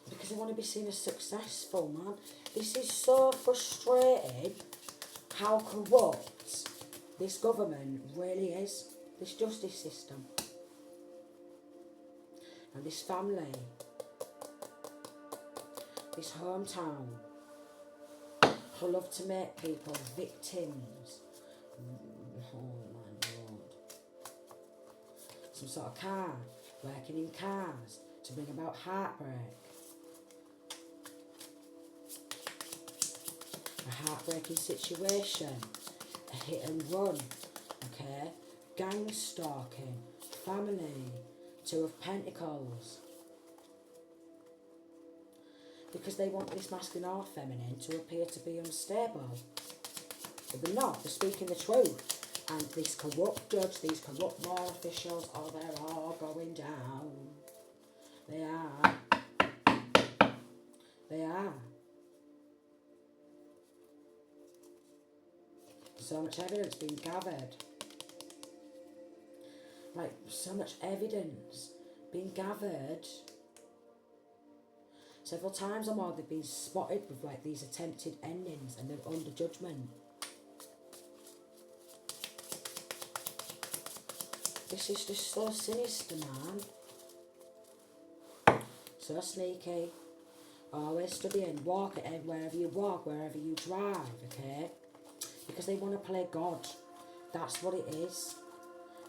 Because they want to be seen as successful, man. This is so frustrating how corrupt this government really is. This justice system. And this family. This hometown. Who love to make people victims. Oh my lord. Some sort of car. Working in cars. To bring about heartbreak. A heartbreaking situation, a hit and run, okay, gang stalking, family, Two of Pentacles. Because they want this masculine or feminine to appear to be unstable. But they're not, they're speaking the truth. And this corrupt judge, these corrupt law officials, oh, they're all going down. They are. They are. So much evidence being gathered. Like, so much evidence being gathered. Several times or more they've been spotted with like these attempted endings and they're under judgment. This is just so sinister, man. So sneaky. Always studying, walk it wherever you walk, wherever you drive, okay? Because they want to play God. That's what it is.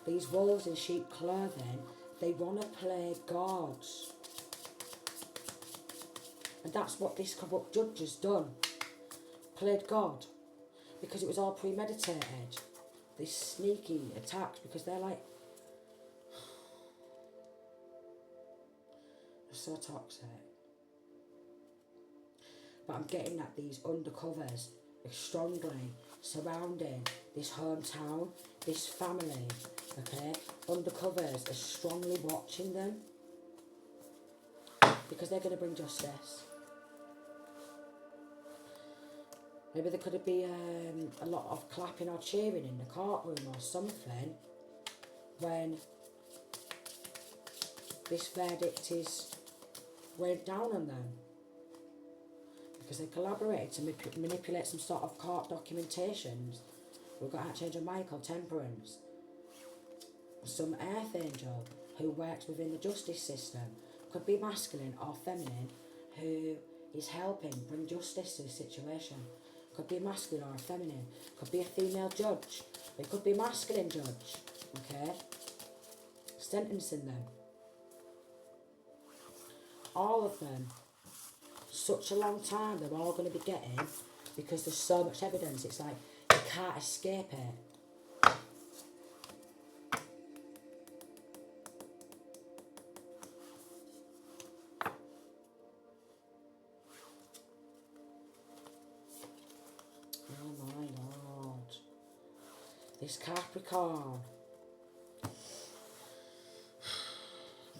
These wolves in sheep clothing, they want to play God. And that's what this corrupt judge has done. Played God. Because it was all premeditated. These sneaky attacks, because they're like... they're so toxic. But I'm getting that these undercovers are strongly surrounding this hometown, this family, okay? Undercovers are strongly watching them. because they're going to bring justice. Maybe there could be a lot of clapping or cheering in the courtroom or something when this verdict is weighed down on them. Because they collaborated to manipulate some sort of court documentations. We've got Archangel Michael, Temperance. Some Earth Angel who works within the justice system. Could be masculine or feminine who is helping bring justice to the situation. Could be a masculine or a feminine. Could be a female judge. It could be a masculine judge. Okay? Sentencing them. All of them. Such a long time they're all going to be getting because there's so much evidence. It's like you can't escape it. Oh my Lord. This Capricorn.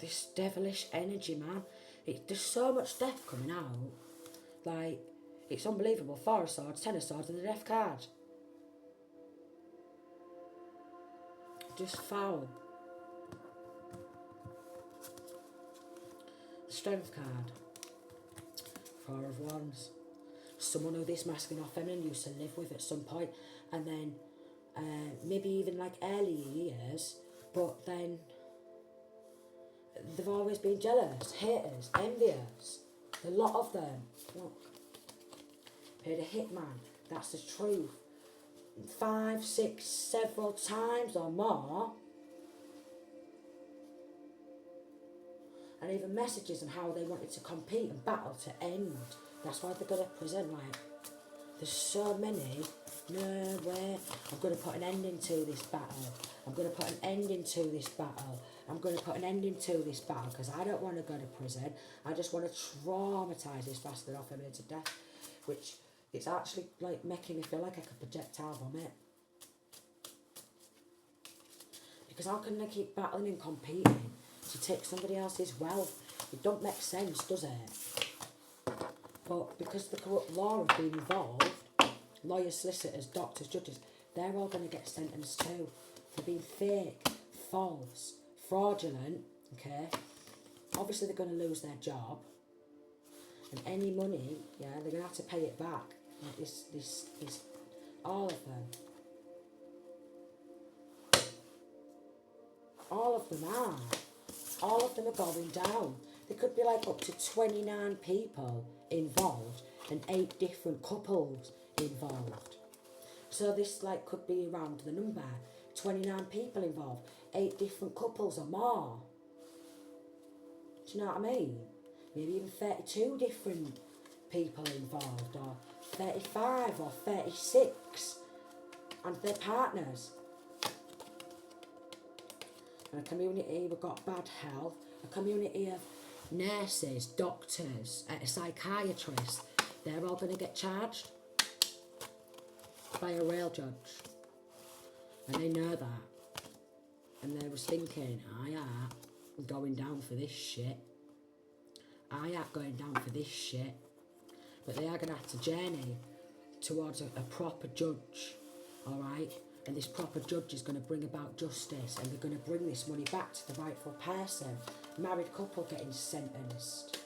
This devilish energy, man. There's so much death coming out. Like, it's unbelievable. 4 of Swords, 10 of Swords, and the Death card. Just foul. Strength card. 4 of Wands. Someone who this masculine or feminine used to live with at some point, and then maybe even like early years, but then they've always been jealous, haters, envious. A lot of them. Look. Paid a hitman. That's the truth. 5, 6, several times or more. And even messages on how they wanted to compete and battle to end. That's why they're going to prison. Like, there's so many. No way. I'm going to put an ending to this battle. I'm going to put an ending to this battle. I'm going to put an ending to this battle because I don't want to go to prison. I just want to traumatise this bastard off him into death. Which it's actually like making me feel like I could projectile vomit. Because how can they keep battling and competing to take somebody else's wealth? It don't make sense, does it? But because the corrupt law have been involved, lawyers, solicitors, doctors, judges, they're all going to get sentenced too for being fake, false, fraudulent, okay? Obviously they're going to lose their job. And any money, yeah, they're going to have to pay it back. Like this, all of them. All of them are. All of them are going down. There could be like up to 29 people involved and 8 different couples involved. So this like could be around the number. 29 people involved, 8 different couples or more. Do you know what I mean? Maybe even 32 different people involved, or 35 or 36 and their partners. And a community who've got bad health, a community of nurses, doctors, psychiatrists, they're all going to get charged by a real judge. And they know that. And they was thinking, I ain't going down for this shit. I ain't going down for this shit. But they are going to have to journey towards a proper judge, alright? And this proper judge is going to bring about justice, and they're going to bring this money back to the rightful person. Married couple getting sentenced.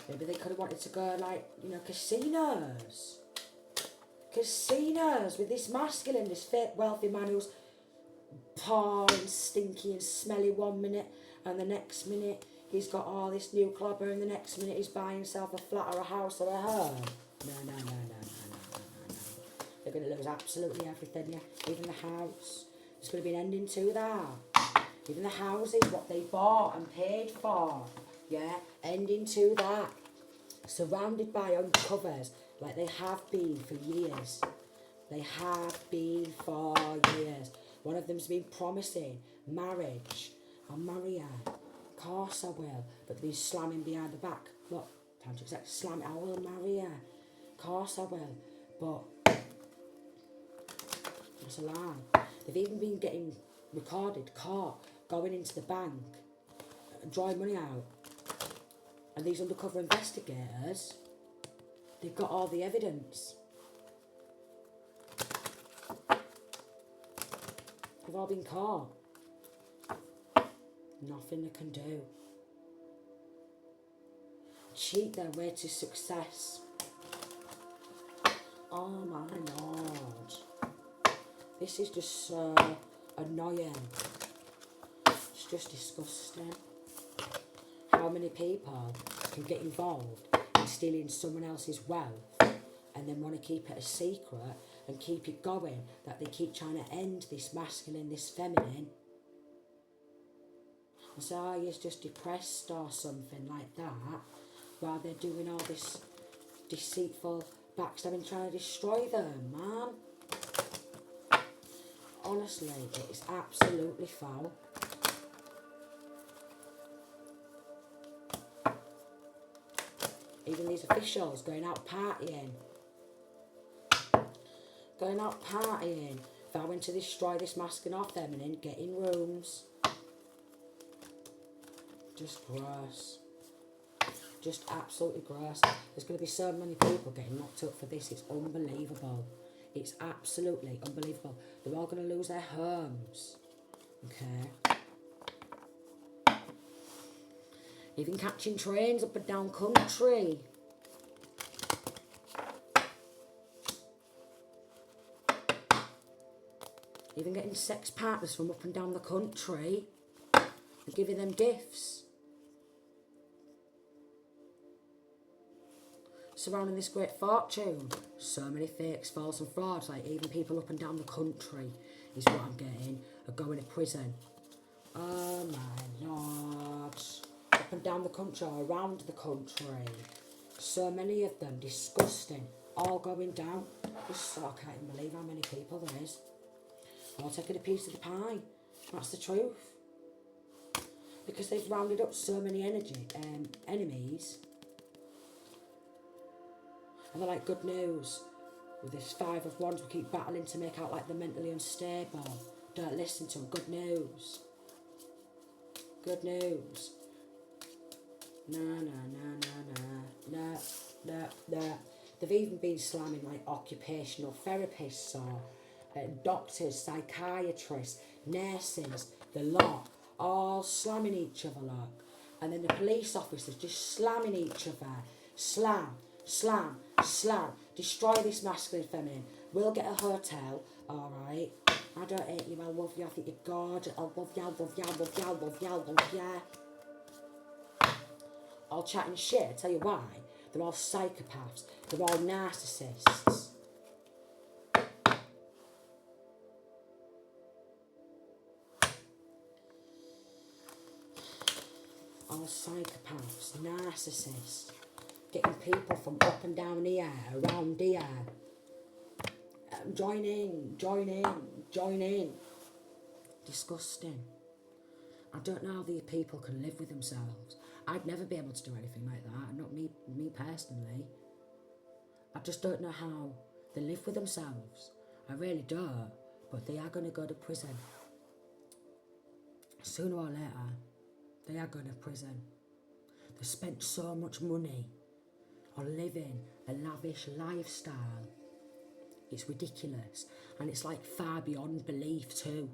Maybe they could have wanted to go like, casinos. Casinos with this masculine, this fake wealthy man who's poor and stinky and smelly 1 minute, and the next minute he's got all this new clobber, and the next minute he's buying himself a flat or a house or a home. No. They're going to lose absolutely everything, yeah. Even the house. There's going to be an ending to that. Even the houses, what they bought and paid for, yeah. Ending to that. Surrounded by uncovers, like they have been for years. They have been for years. One of them's been promising marriage. I'll marry her. Of course I will. But they've been slamming behind the back. Look, time to accept slamming. I will marry her. Of course I will. But that's a lie. They've even been getting recorded, caught, going into the bank, drawing money out. And these undercover investigators, they've got all the evidence. They've all been caught. Nothing they can do. Cheat their way to success. Oh my lord. This is just so annoying. It's just disgusting. How many people can get involved in stealing someone else's wealth and then want to keep it a secret and keep it going, that they keep trying to end this masculine, this feminine. And so, oh, you're just depressed or something like that, while they're doing all this deceitful backstabbing, trying to destroy them, man. Honestly, it is absolutely foul. Even these officials going out partying. Going out partying, vowing to destroy this masculine or feminine, getting rooms. Just gross. Just absolutely gross. There's going to be so many people getting locked up for this. It's unbelievable. It's absolutely unbelievable. They're all going to lose their homes. Okay. Even catching trains up and down country. Even getting sex partners from up and down the country and giving them gifts. Surrounding this great fortune. So many fakes, false and frauds, like even people up and down the country is what I'm getting, are going to prison. Oh my lord. Up and down the country, or around the country. So many of them, disgusting, all going down. Just, I can't even believe how many people there is. All taking a piece of the pie. That's the truth. Because they've rounded up so many enemies. And they're like, good news. With this 5 of Wands, we keep battling to make out like they're mentally unstable. Don't listen to them. Good news. Good news. No. They've even been slamming like occupational therapists or doctors, psychiatrists, nurses, the lot, all slamming each other, look. And then the police officers just slamming each other. Slam, slam, slam. Destroy this masculine feminine. We'll get a hotel, alright. I don't hate you, I love you, I think you're God. I love you, I love you, I love you, I love you, I love you. All chatting shit, I tell you why. They're all psychopaths. They're all narcissists. All psychopaths, narcissists. Getting people from up and down here, around here. Join in. Disgusting. I don't know how these people can live with themselves. I'd never be able to do anything like that. Not me personally. I just don't know how they live with themselves. I really don't. But they are going to go to prison. Sooner or later, they are going to prison. They spent so much money on living a lavish lifestyle. It's ridiculous. And it's like far beyond belief too.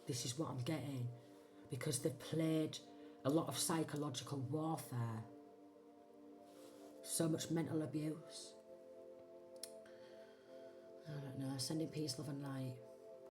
This is what I'm getting. Because they've played a lot of psychological warfare. So much mental abuse. I don't know. Sending peace, love and light.